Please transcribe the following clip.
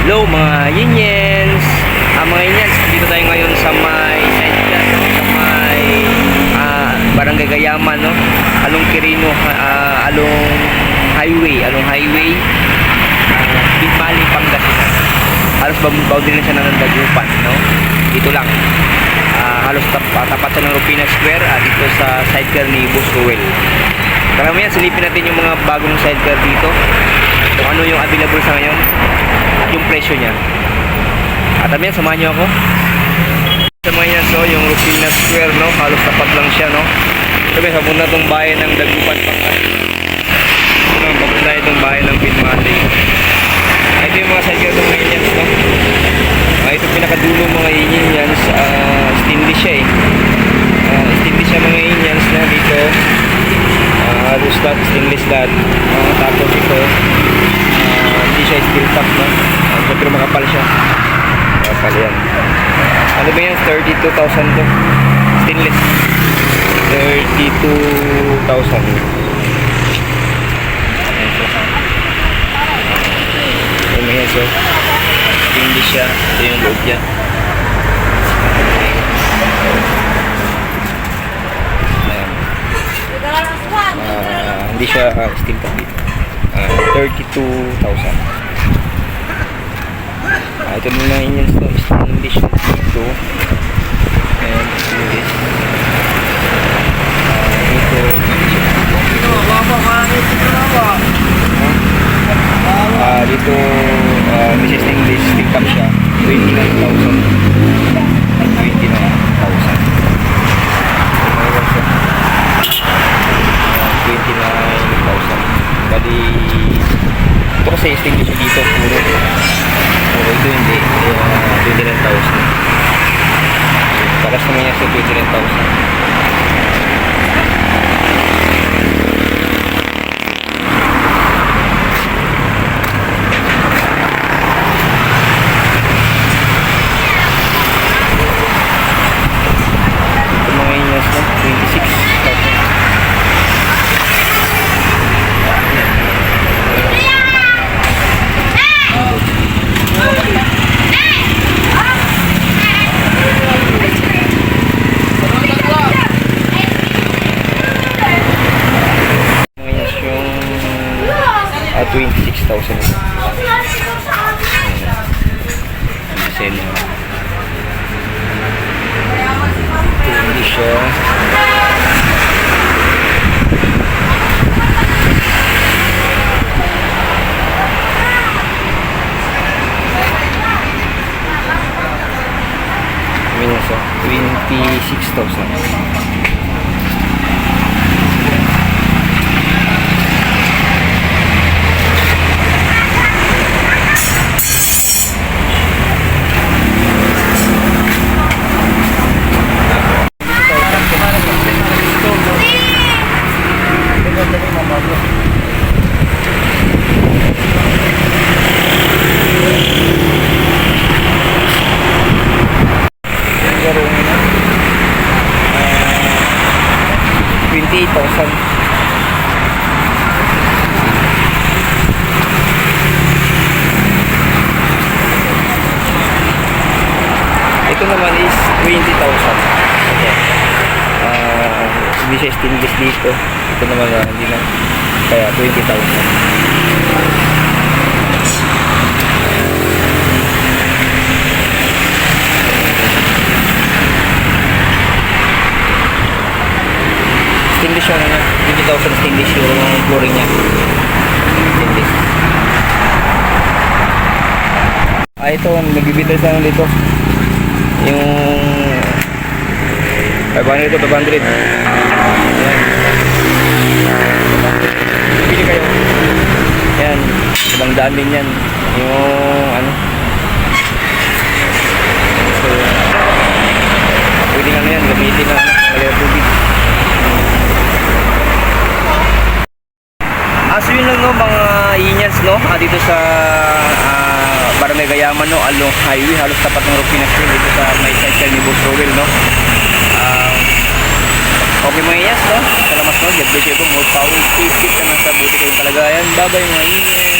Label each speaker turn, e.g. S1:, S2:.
S1: Hello mga Yinyens, mga Yinyens, dito tayo ngayon sa may sidecar, no? Sa may Barangay Gayaman, no? Along Quirino, along highway, Bimali, Pangasinan. Halos boundary na siya ng Dagupan, no? Dito lang, halos tapat sa ng Rupina Square, dito sa sidecar ni Boss Ruel. Karamihan silipin natin yung mga bagong sidecar dito, kung ano yung available sa ngayon at yung presyo niya. At amin, samahan nyo ako sa mga yan. So yung Rupina Square, no, halos tapat lang siya, no. Sabi, sabon na itong bayan ng Dagupan, Pangasinan. Papunta na itong bayan ng Binmali. Ito yung mga sidecar ng mga Indians, no. Ito pinakadulo mga Indians, stainless siya stainless siya mga Indians na dito. Halos lahat stainless lahat. Tapos ito hindi siya steel top, no. Pero makapal siya, makapal yan. Ano ba yan? 32,000 to, stainless. 32,000. Ano yan, so stainless siya. Ito yung loob niya. Hindi siya steel top dito. 32,000. Ito na mga Indians to, stainless dito. And stainless dito Mrs. Stainless, steel top siya. 29,000. 29,000. Bali ito kasi stainless siya dito, puro ito hindi, 29,000. Paras naman niya sa 29,000. At 26,000. Design na. Hindi siya. Minus 26,000. Ito naman is 20,000. Okay. Hindi siya stainless dito. Ito naman hindi na. Kaya 20,000. Stainless yung 20,000 stainless yung flooring niya. Stainless. Ito, nagbibitay sa dito. Yung 500 to 500. Ayan. Pili kayo. Ayan. Ibang daan din yan. Yung ano. So, pwede nga na yan. Gamitin na kalaya tubig. So yun lang, no, mga Yinyans, no, dito sa Barangay Gayaman, no, along highway, halos tapat ng Rupina Square, dito sa may sidecar ni Boss Ruel, no. Okay mga Yinyans, no, salamat, no, God bless you po, more power, keep ka na sa buti kayong kalagayan. Bye bye mga Yinyans.